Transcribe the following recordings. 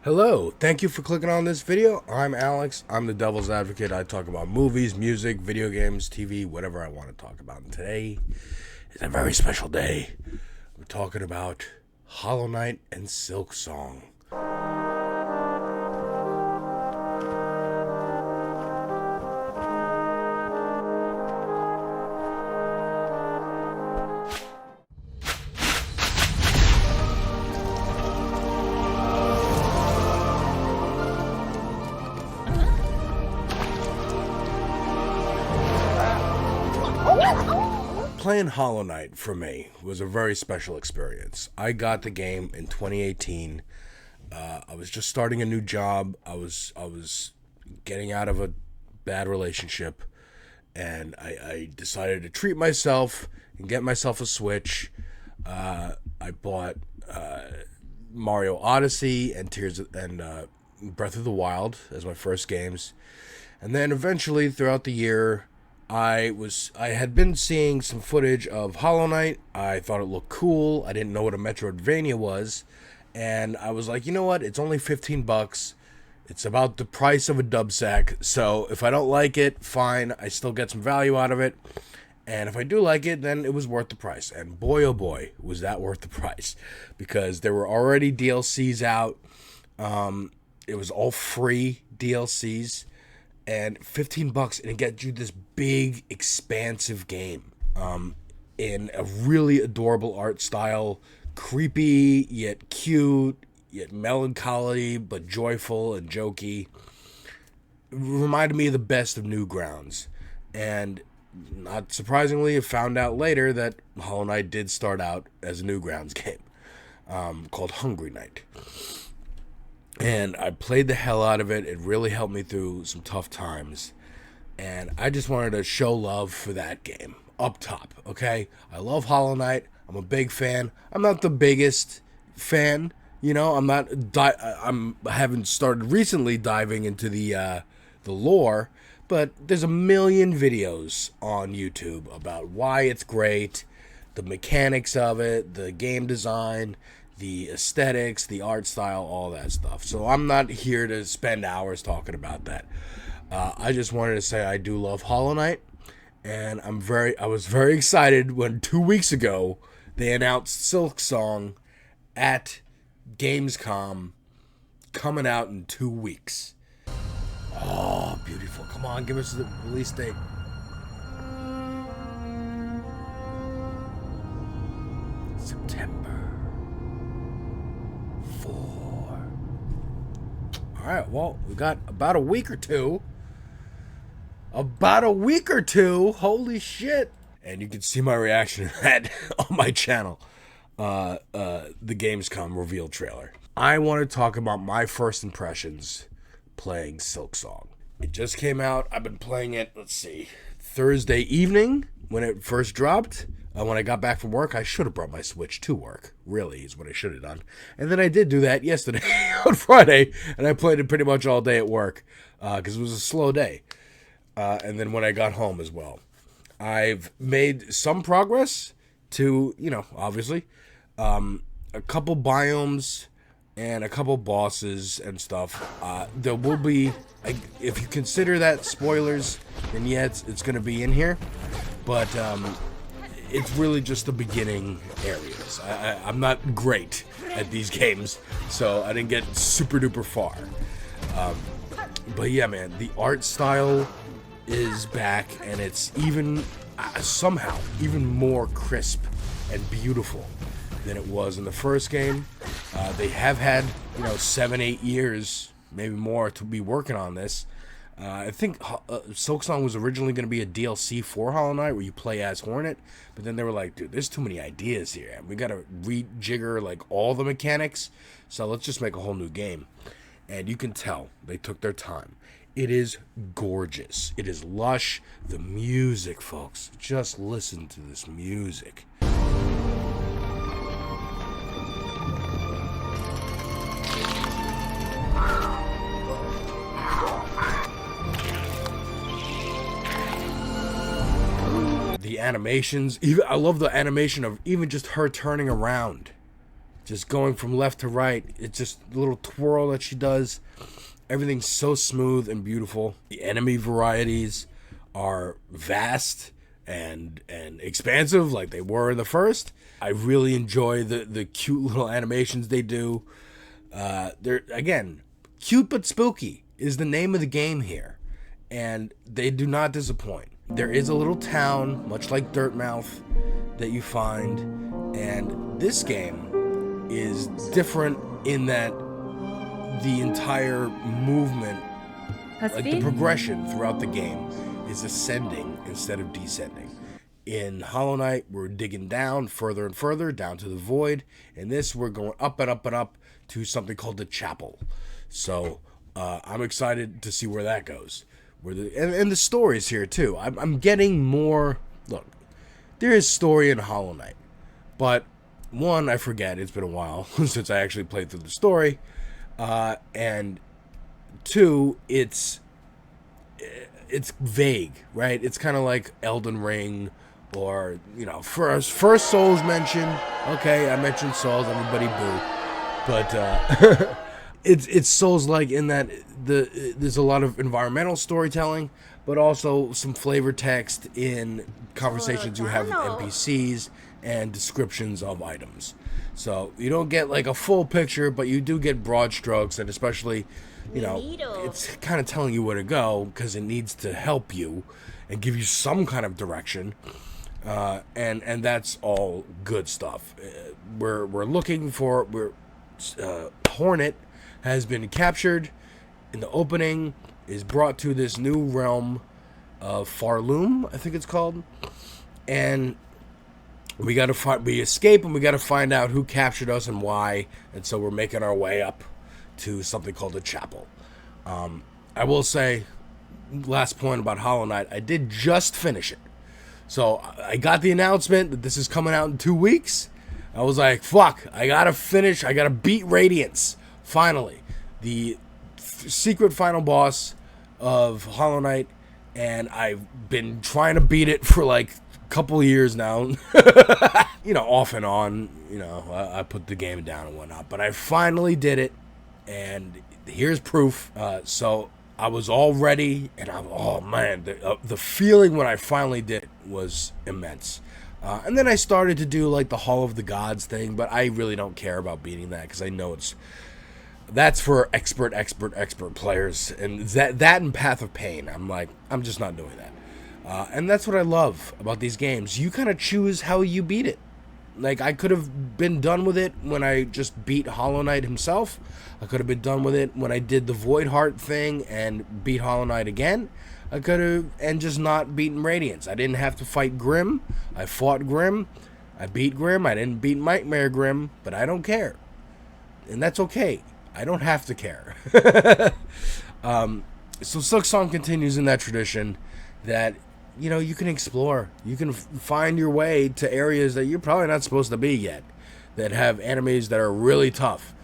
Hello, thank you for clicking on this video. I'm Alex. I'm the devil's advocate. I talk about movies, music, video games, TV, whatever I want to talk about. And today is a very special day. We're talking about Hollow Knight and Silksong. Playing Hollow Knight for me was a very special experience. I got the game in 2018. I was just starting a new job. I was getting out of a bad relationship, and I decided to treat myself and get myself a Switch. I bought Mario Odyssey and Breath of the Wild as my first games, and then eventually throughout the year, I had been seeing some footage of Hollow Knight. I thought it looked cool. I didn't know what a metroidvania was, and I was like, you know what? It's only $15. It's about the price of a dub sack. So if I don't like it, fine. I still get some value out of it. And if I do like it, then it was worth the price. And boy, oh boy, was that worth the price, because there were already DLCs out. It was all free DLCs. And $15, and it gets you this big, expansive game in a really adorable art style, creepy yet cute, yet melancholy but joyful and jokey. It reminded me of the best of Newgrounds, and not surprisingly, I found out later that Hollow Knight did start out as a Newgrounds game called Hungry Knight. And I played the hell out of it. It really helped me through some tough times. And I just wanted to show love for that game. Up top, okay? I love Hollow Knight. I'm a big fan. I'm not the biggest fan. You know, I haven't started recently diving into the lore. But there's a million videos on YouTube about why it's great, the mechanics of it, the game design, the aesthetics, the art style, all that stuff. So I'm not here to spend hours talking about that. I just wanted to say I do love Hollow Knight, and I was very excited when 2 weeks ago they announced Silksong at Gamescom, coming out in 2 weeks. Oh, beautiful. Come on, give us the release date. September. Alright, well, we got about a week or two. Holy shit. And you can see my reaction to that on my channel. The Gamescom reveal trailer. I want to talk about my first impressions playing Silksong. It just came out. I've been playing it, Thursday evening when it first dropped. When I got back from work, I should have brought my Switch to work, really, is what I should have done. And then I did do that yesterday on Friday, and I played it pretty much all day at work, because it was a slow day. And then when I got home as well. I've made some progress to, obviously, a couple biomes and a couple bosses and stuff. There will be, if you consider that spoilers, then yeah, it's going to be in here. But it's really just the beginning areas. I'm not great at these games, so I didn't get super duper far. But yeah, man, the art style is back, and it's even somehow even more crisp and beautiful than it was in the first game. They have had 7-8 years, maybe more, to be working on this. I think Silksong was originally going to be a DLC for Hollow Knight where you play as Hornet, but then they were like, dude, there's too many ideas here, and we got to rejigger all the mechanics, so let's just make a whole new game. And you can tell they took their time. It is gorgeous. It is lush. The music, folks, just listen to this music. The animations, I love the animation of even just her turning around just going from left to right. It's just a little twirl that she does. Everything's so smooth and beautiful. The enemy varieties are vast and expansive like they were in the first. I really enjoy the cute little animations they do. They're, again, cute but spooky is the name of the game here. And they do not disappoint. There is a little town, much like Dirtmouth, that you find. And this game is different in that the entire movement, like the progression throughout the game, is ascending instead of descending. In Hollow Knight, we're digging down further and further, down to the void. In this, we're going up and up and up to something called the chapel. So I'm excited to see where that goes. And the stories here too. I'm getting more. Look, there is story in Hollow Knight, but one, I forget. It's been a while since I actually played through the story, and two, it's vague, right? It's kind of like Elden Ring, or first Souls mention. Okay, I mentioned Souls. Everybody boo, but. It's Souls-like in that there's a lot of environmental storytelling, but also some flavor text in conversations you have with NPCs and descriptions of items. So you don't get like a full picture, but you do get broad strokes, and especially, it's kind of telling you where to go because it needs to help you and give you some kind of direction. And that's all good stuff. We're looking for Hornet has been captured in the opening, is brought to this new realm of Farloom, I think it's called, and we escape, and we got to find out who captured us and why, and so we're making our way up to something called the chapel. I will say, last point about Hollow Knight, I did just finish it, so I got the announcement that this is coming out in 2 weeks. I was like, fuck, I gotta beat Radiance. Finally, the secret final boss of Hollow Knight, and I've been trying to beat it for like a couple of years now. Off and on, I put the game down and whatnot, but I finally did it, and here's proof. So I was all ready, and the feeling when I finally did it was immense. And then I started to do like the Hall of the Gods thing, but I really don't care about beating that because I know that's for expert players, and that and Path of Pain. I'm just not doing that. And that's what I love about these games. You kind of choose how you beat it. Like, I could have been done with it when I just beat Hollow Knight himself. I could have been done with it when I did the Void Heart thing and beat Hollow Knight again. I could have, and just not beaten Radiance. I didn't have to fight Grim. I fought Grim. I beat Grim. I didn't beat Nightmare Grim, but I don't care. And that's okay. I don't have to care. So Silksong continues in that tradition that, you can explore. You can find your way to areas that you're probably not supposed to be yet, that have enemies that are really tough.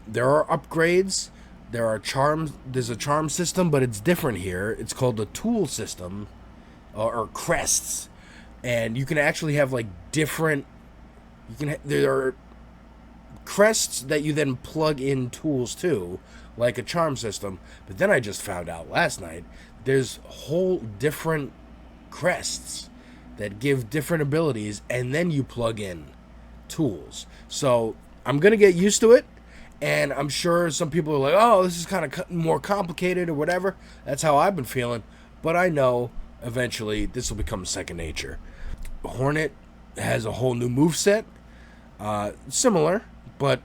There are upgrades. There are charms. There's a charm system, but it's different here. It's called the tool system, or crests. And you can actually have like different, there are crests that you then plug in tools to, like a charm system. But then I just found out last night there's whole different crests that give different abilities, and then you plug in tools. So I'm gonna get used to it, and I'm sure some people are like, oh, this is kind of more complicated or whatever. That's how I've been feeling, but I know eventually this will become second nature. Hornet has a whole new moveset, similar but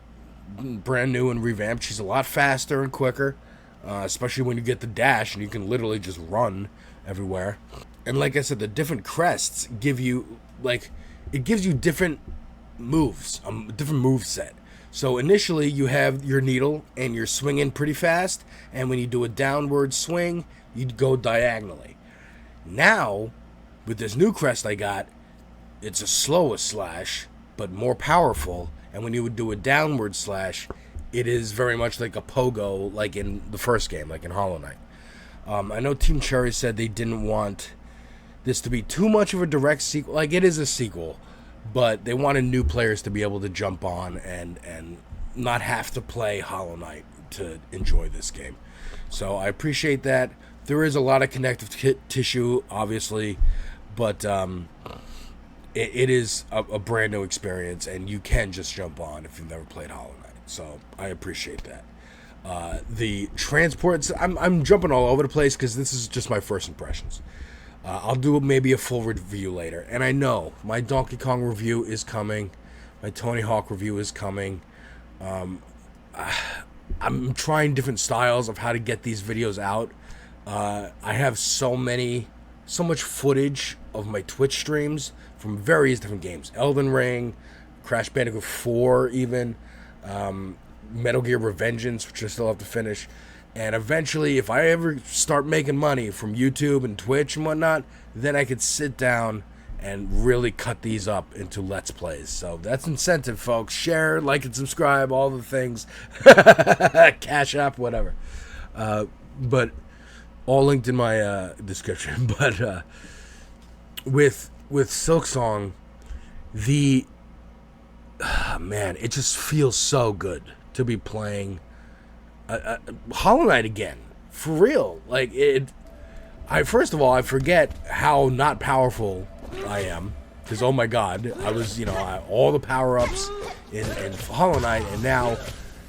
brand new and revamped. She's a lot faster and quicker, especially when you get the dash and you can literally just run everywhere. And like I said, the different crests give you, it gives you different moves, different moveset. So initially you have your needle and you're swinging pretty fast, and when you do a downward swing, you'd go diagonally. Now, with this new crest I got, it's a slower slash, but more powerful. And when you would do a downward slash, it is very much like a pogo, like in the first game, like in Hollow Knight. I know Team Cherry said they didn't want this to be too much of a direct sequel. Like, it is a sequel, but they wanted new players to be able to jump on and not have to play Hollow Knight to enjoy this game. So I appreciate that. There is a lot of connective tissue, obviously, but it is a brand new experience, and you can just jump on if you've never played Hollow Knight. So I appreciate that. The transports, I'm jumping all over the place because this is just my first impressions. I'll do maybe a full review later. And I know my Donkey Kong review is coming. My Tony Hawk review is coming. I'm trying different styles of how to get these videos out. I have so much footage of my Twitch streams from various different games. Elden Ring, Crash Bandicoot 4 even, Metal Gear Revengeance, which I still have to finish. And eventually, if I ever start making money from YouTube and Twitch and whatnot, then I could sit down and really cut these up into Let's Plays. So that's incentive, folks. Share, like, and subscribe, all the things. Cash App, whatever. But all linked in my description. But with Silksong, man, it just feels so good to be playing Hollow Knight again, for real. Like first of all, I forget how not powerful I am, because oh my god, I was all the power ups in Hollow Knight, and now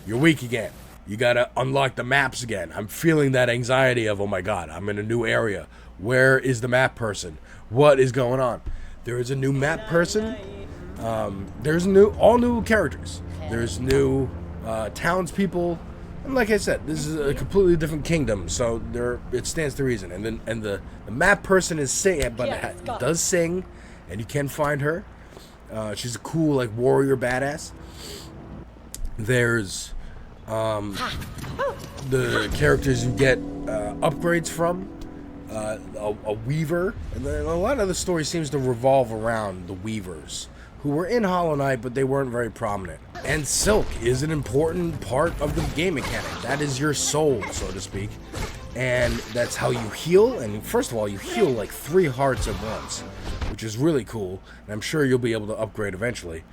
you're weak again. You gotta unlock the maps again. I'm feeling that anxiety of, oh my god, I'm in a new area. Where is the map person? What is going on? There is a new map person. There's all new characters. There's new townspeople. And like I said, this is a completely different kingdom, so it stands to reason. And the map person is singing, but does sing, and you can find her. She's a cool warrior badass. There's the characters you get upgrades from, a weaver, and then a lot of the story seems to revolve around the weavers, who were in Hollow Knight, but they weren't very prominent. And Silk is an important part of the game mechanic. That is your soul, so to speak. And that's how you heal. And first of all, you heal 3 hearts at once, which is really cool. And I'm sure you'll be able to upgrade eventually.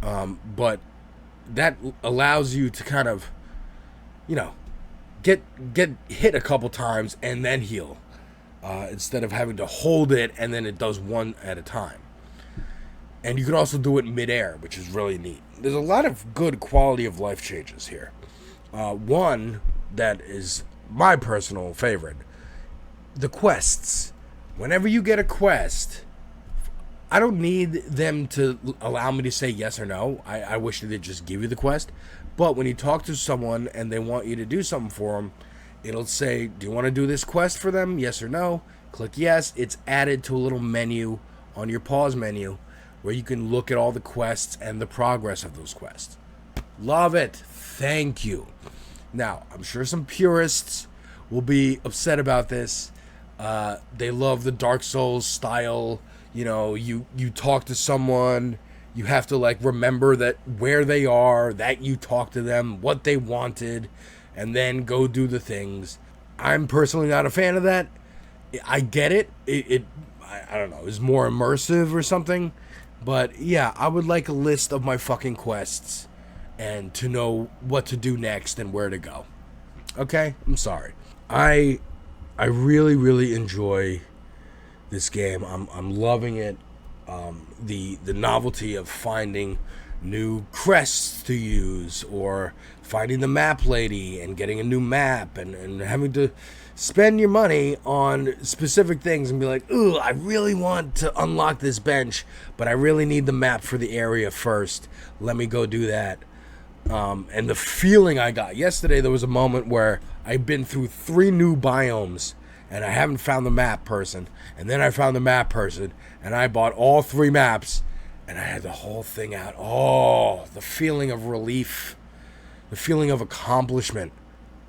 But that allows you to kind of, get hit a couple times and then heal. Instead of having to hold it and then it does one at a time. And you can also do it midair, which is really neat. There's a lot of good quality of life changes here. One that is my personal favorite, the quests. Whenever you get a quest, I don't need them to allow me to say yes or no. I wish they'd just give you the quest. But when you talk to someone and they want you to do something for them, it'll say, do you want to do this quest for them? Yes or no? Click yes. It's added to a little menu on your pause menu, where you can look at all the quests and the progress of those quests. Love it. Thank you. Now, I'm sure some purists will be upset about this. They love the Dark Souls style. You talk to someone, you have to remember that where they are, that you talk to them, what they wanted, and then go do the things. I'm personally not a fan of that. I get it. I don't know, is more immersive or something. But yeah, I would like a list of my fucking quests and to know what to do next and where to go. Okay? I'm sorry. I really, really enjoy this game. I'm loving it. The novelty of finding new crests to use, or finding the map lady and getting a new map, and having to spend your money on specific things and be like, ooh, I really want to unlock this bench, but I really need the map for the area first. Let me go do that. And the feeling I got yesterday, there was a moment where I'd been through 3 new biomes and I haven't found the map person, and then I found the map person and I bought all 3 maps and I had the whole thing out. Oh, the feeling of relief, the feeling of accomplishment.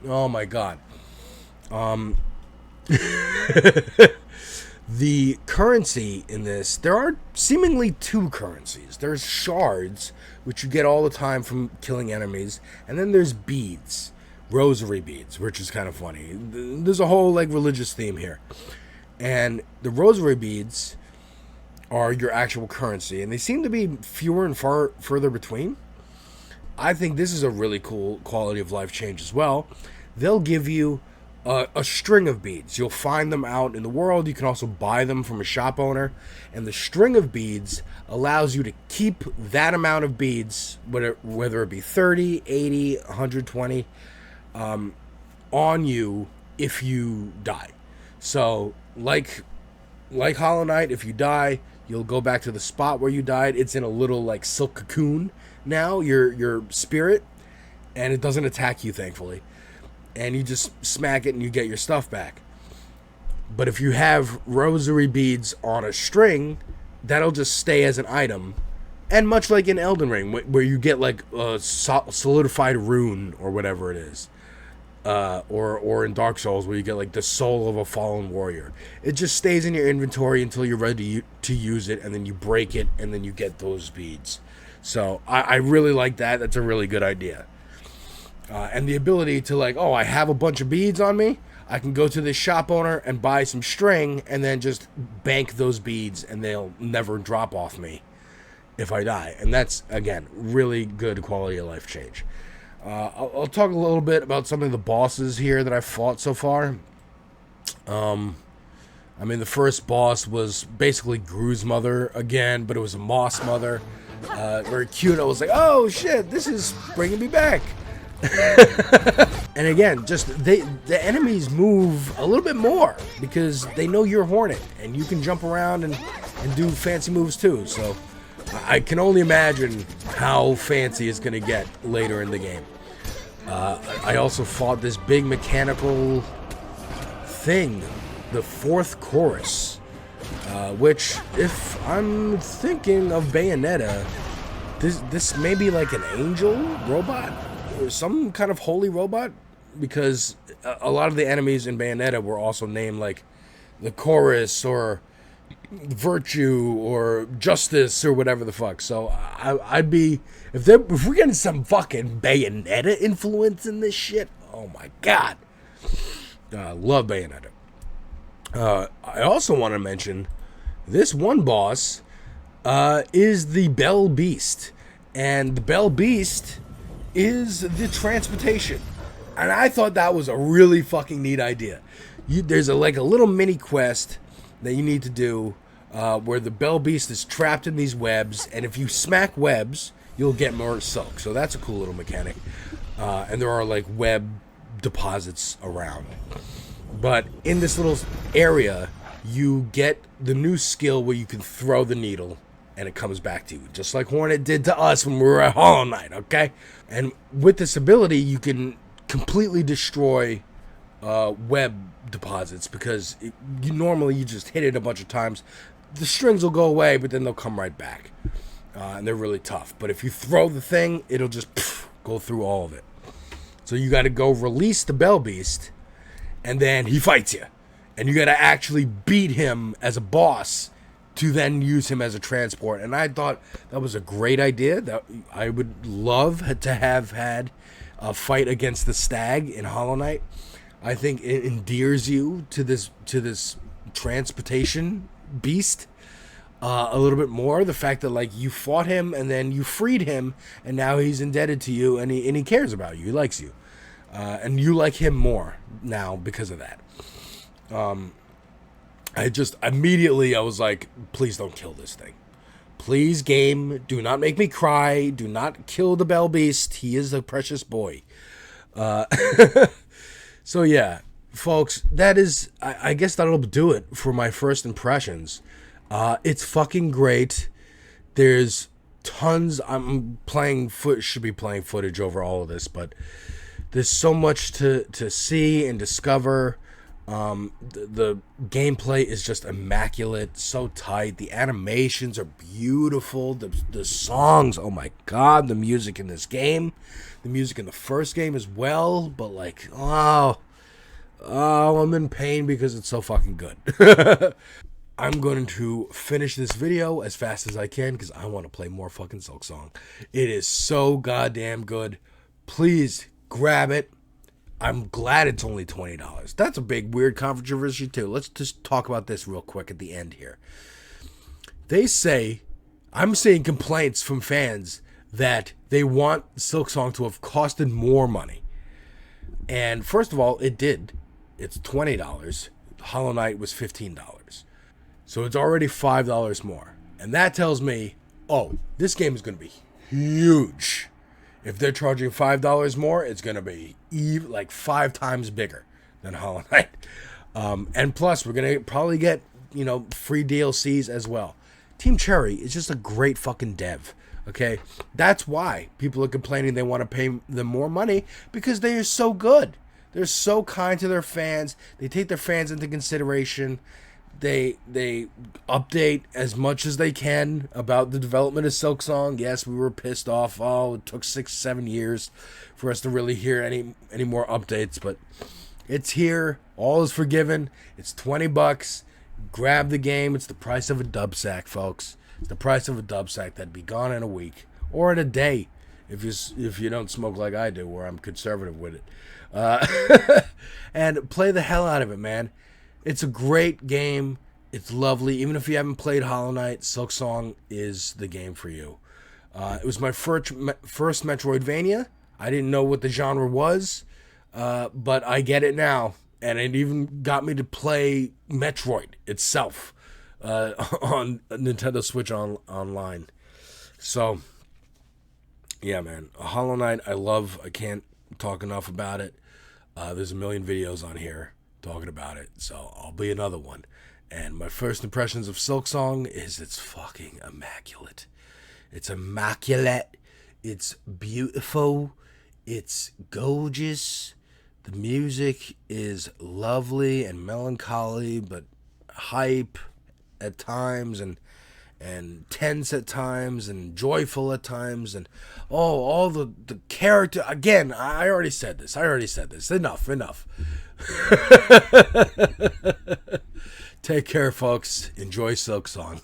Oh my god. The currency in this, there are seemingly 2 currencies. There's shards, which you get all the time from killing enemies, and then there's beads, rosary beads, which is kind of funny. There's a whole religious theme here. And the rosary beads are your actual currency, and they seem to be fewer and far further between. I think this is a really cool quality of life change as well. They'll give you a string of beads. You'll find them out in the world. You can also buy them from a shop owner. And the string of beads allows you to keep that amount of beads, whether it be 30, 80, 120, on you if you die. So, like Hollow Knight, if you die, you'll go back to the spot where you died. It's in a little like silk cocoon now, your spirit, and it doesn't attack you, thankfully. And you just smack it and you get your stuff back. But if you have rosary beads on a string, that'll just stay as an item. And much like in Elden Ring, where you get like a solidified rune or whatever it is. Or in Dark Souls, where you get like the soul of a fallen warrior. It just stays in your inventory until you're ready to use it, and then you break it, and then you get those beads. So I really like that. That's a really good idea. And the ability to like, oh, I have a bunch of beads on me. I can go to this shop owner and buy some string, and then just bank those beads, and they'll never drop off me if I die. And that's, again, really good quality of life change. I'll talk a little bit about some of the bosses here that I've fought so far. The first boss was basically Gru's mother again, but it was a moss mother. Very cute. I was like, oh shit, this is bringing me back. And again, just the enemies move a little bit more because they know you're Hornet and you can jump around and do fancy moves too. So I can only imagine how fancy it's going to get later in the game. I also fought this big mechanical thing, the fourth chorus, which, if I'm thinking of Bayonetta, this may be like an angel robot or some kind of holy robot, because a lot of the enemies in Bayonetta were also named like the chorus or virtue or justice or whatever the fuck. So I'd be, if we're getting some fucking Bayonetta influence in this shit, oh my god, love Bayonetta. I also want to mention this one boss is the Bell Beast, and the Bell Beast is the transportation, and I thought that was a really fucking neat idea. There's a little mini quest that you need to do where the Bell Beast is trapped in these webs, and if you smack webs, you'll get more silk. So that's a cool little mechanic. And there are like web deposits around. But in this little area, you get the new skill where you can throw the needle and it comes back to you, just like Hornet did to us when we were at Hollow Knight, okay? And with this ability, you can completely destroy web deposits, because normally you just hit it a bunch of times, the strings will go away, but then they'll come right back, and they're really tough. But if you throw the thing, it'll just go through all of it. So you got to go release the Bell Beast, and then he fights you, and you got to actually beat him as a boss to then use him as a transport. And I thought that was a great idea. That I would love to have had a fight against the stag in Hollow Knight. I think it endears you to this transportation beast a little bit more. The fact that like you fought him and then you freed him, and now he's indebted to you, and he cares about you. He likes you, and you like him more now because of that. I just immediately I was like, please don't kill this thing. Please, game, do not make me cry. Do not kill the Bell Beast. He is a precious boy. So yeah, folks, that is, I guess that'll do it for my first impressions. It's fucking great. There's tons. Should be playing footage over all of this, but there's so much to see and discover. The gameplay is just immaculate, so tight. The animations are beautiful. The songs, oh my god, the music in this game, the music in the first game as well. But like, oh, I'm in pain because it's so fucking good. I'm going to finish this video as fast as I can because I want to play more fucking Silksong. It is so goddamn good. Please grab it. I'm glad it's only $20. That's a big, weird controversy too. Let's just talk about this real quick at the end here. They say, I'm seeing complaints from fans that they want Silksong to have costed more money. And first of all, it did. It's $20. Hollow Knight was $15. So it's already $5 more. And that tells me, oh, this game is going to be huge. If they're charging $5 more, it's going to be like 5 times bigger than Hollow Knight. And plus, we're going to probably get, free DLCs as well. Team Cherry is just a great fucking dev. Okay? That's why people are complaining they want to pay them more money, because they are so good. They're so kind to their fans. They take their fans into consideration. They update as much as they can about the development of Silksong. Yes, we were pissed off. Oh, it took 6-7 years for us to really hear any more updates, but it's here. All is forgiven. It's $20. Grab the game. It's the price of a dub sack, folks. It's the price of a dub sack that'd be gone in a week or in a day if you don't smoke like I do, where I'm conservative with it. And play the hell out of it, man. It's a great game. It's lovely. Even if you haven't played Hollow Knight, Silksong is the game for you. It was my first Metroidvania. I didn't know what the genre was, but I get it now. And it even got me to play Metroid itself on Nintendo Switch online. So, yeah, man. Hollow Knight, I love. I can't talk enough about it. There's a million videos on here talking about it, so I'll be another one. And my first impressions of Silksong is it's fucking immaculate. It's immaculate. It's beautiful. It's gorgeous. The music is lovely and melancholy, but hype at times, and tense at times, and joyful at times, and all the character. Again, I already said this. Enough. Take care, folks. Enjoy Silksong.